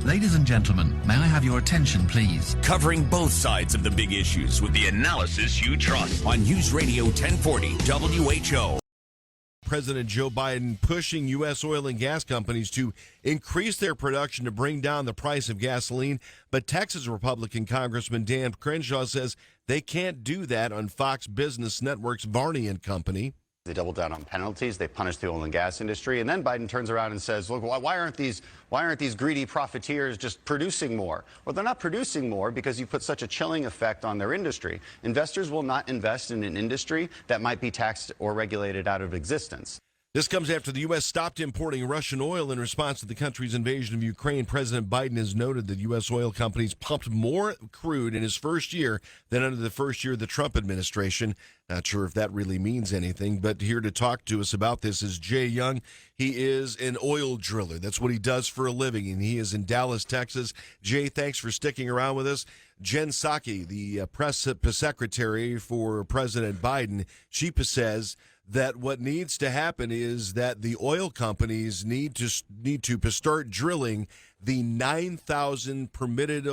Ladies and gentlemen, may I have your attention, please? Covering both sides of the big issues with the analysis you trust on News Radio 1040 WHO. President Joe Biden pushing U.S. oil and gas companies to increase their production to bring down the price of gasoline. But Texas Republican Congressman Dan Crenshaw says they can't do that on Fox Business Network's Varney and Company. They double down on penalties. They punish the oil and gas industry. And then Biden turns around and says, look, why aren't these greedy profiteers just producing more? Well, they're not producing more because you put such a chilling effect on their industry. Investors will not invest in an industry that might be taxed or regulated out of existence. This comes after the U.S. stopped importing Russian oil in response to the country's invasion of Ukraine. President Biden has noted that U.S. oil companies pumped more crude in his first year than under the first year of the Trump administration. Not sure if that really means anything, but here to talk to us about this is Jay Young. He is an oil driller. That's what he does for a living, and he is in Dallas, Texas. Jay, thanks for sticking around with us. Jen Psaki, the press secretary for President Biden, she says that what needs to happen is that the oil companies need to start drilling the 9,000 permitted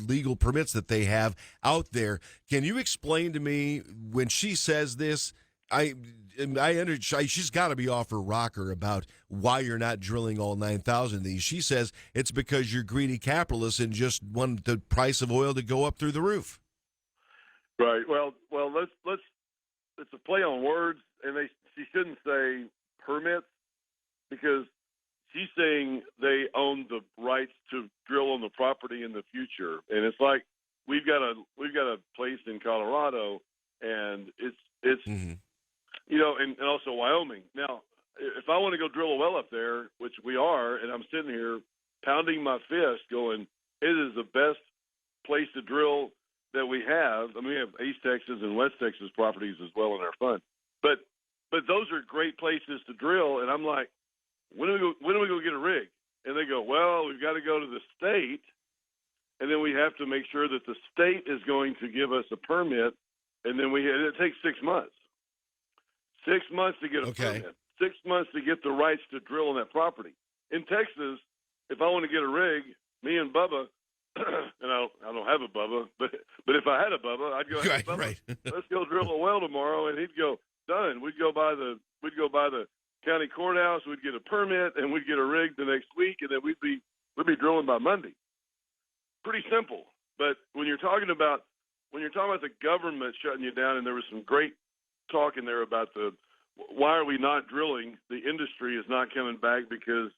legal permits that they have out there. Can you explain to me when she says this? She's got to be off her rocker about why you're not drilling all 9,000 of these. She says it's because you're greedy capitalists and just want the price of oil to go up through the roof. Right. Well, let's. It's a play on words, and she shouldn't say permits because she's saying they own the rights to drill on the property in the future. And it's like we've got a place in Colorado, and it's mm-hmm. And also Wyoming. Now, if I want to go drill a well up there, which we are, and I'm sitting here pounding my fist, going, it is the best place to drill that we have. I mean, we have East Texas and West Texas properties as well in our fund. But those are great places to drill. And I'm like, when do we go get a rig? And they go, well, we've got to go to the state, and then we have to make sure that the state is going to give us a permit, and then it takes 6 months. 6 months to get a permit. 6 months to get the rights to drill on that property. In Texas, if I want to get a rig, me and Bubba, and I don't have a Bubba, but if I had a Bubba, I'd go, hey, Bubba, right. Let's go drill a well tomorrow, and he'd go, done. We'd go by the county courthouse, we'd get a permit, and we'd get a rig the next week, and then we'd be drilling by Monday. Pretty simple. But when you're talking about the government shutting you down, and there was some great talk in there about why are we not drilling? The industry is not coming back because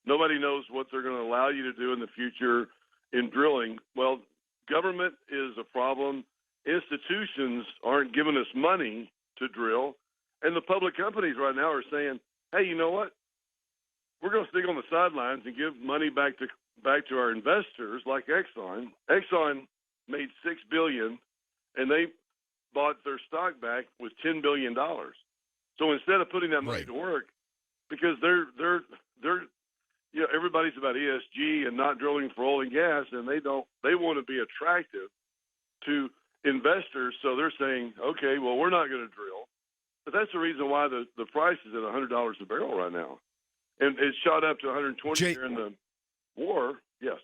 nobody knows what they're going to allow you to do in the future in drilling. Well, government is a problem. Institutions aren't giving us money to drill, and the public companies right now are saying, hey, you know what? We're going to stick on the sidelines and give money back to our investors like Exxon. Exxon made $6 billion, and they bought their stock back with $10 billion. So instead of putting that money to work, because they're everybody's about ESG and not drilling for oil and gas, and they want to be attractive to investors. So they're saying, okay, well, we're not going to drill. But that's the reason why the price is at $100 a barrel right now. And it shot up to 120 during the war. Yes.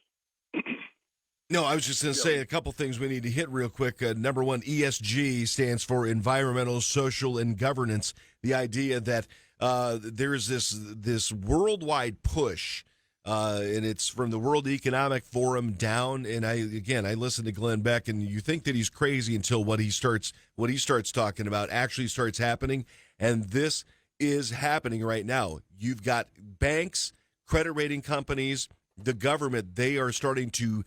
No, I was just going to say a couple things we need to hit real quick. Number one, ESG stands for environmental, social, and governance. The idea that there's this worldwide push, and it's from the World Economic Forum down. And I listen to Glenn Beck, and you think that he's crazy until what he starts talking about actually starts happening. And this is happening right now. You've got banks, credit rating companies, the government. They are starting to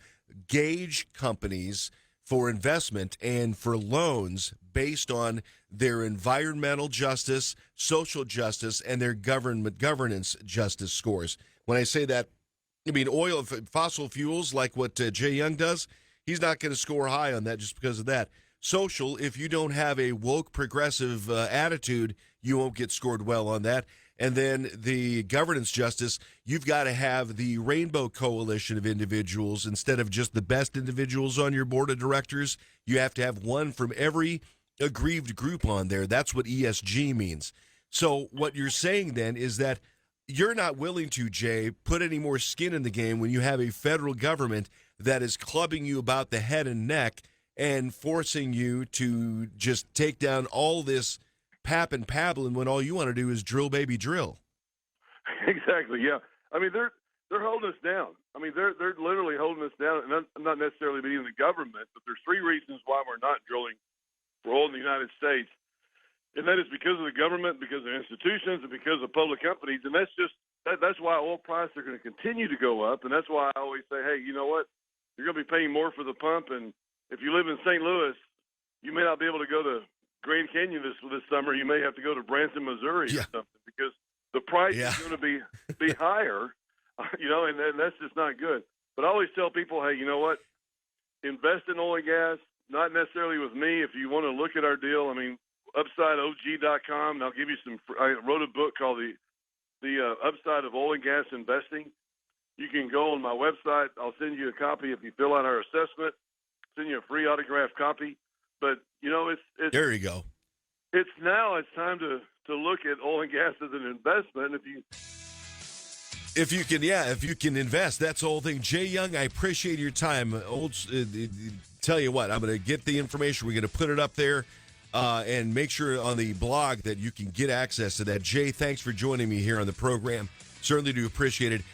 gauge companies for investment and for loans based on their environmental justice, social justice, and their governance justice scores. When I say that, I mean oil, fossil fuels, like what Jay Young does, he's not going to score high on that just because of that. Social, if you don't have a woke progressive attitude, you won't get scored well on that. And then the governance justice, you've got to have the rainbow coalition of individuals instead of just the best individuals on your board of directors. You have to have one from every aggrieved group on there. That's what ESG means. So what you're saying then is that you're not willing to, Jay, put any more skin in the game when you have a federal government that is clubbing you about the head and neck and forcing you to just take down all this pap and pablin when all you want to do is drill, baby, drill. Exactly. Yeah. I mean, they're holding us down. I mean, they're literally holding us down, and not necessarily being the government, but there's 3 reasons why we're not drilling for oil in the United States. And that is because of the government, because of institutions, and because of public companies. And that's why oil prices are going to continue to go up. And that's why I always say, hey, you know what? You're going to be paying more for the pump. And if you live in St. Louis, you may not be able to go to Grand Canyon this summer. You may have to go to Branson, Missouri or something, because the price is going to be higher, and that's just not good. But I always tell people, hey, you know what? Invest in oil and gas, not necessarily with me. If you want to look at our deal, I mean, UpsideOG.com, and I'll give you I wrote a book called the Upside of Oil and Gas Investing. You can go on my website. I'll send you a copy if you fill out our assessment. Send you a free autographed copy. But it's there you go. It's time to look at oil and gas as an investment. If you can invest, that's the whole thing. Jay Young, I appreciate your time. Tell you what, I'm going to get the information. We're going to put it up there. And make sure on the blog that you can get access to that. Jay, thanks for joining me here on the program. Certainly do appreciate it.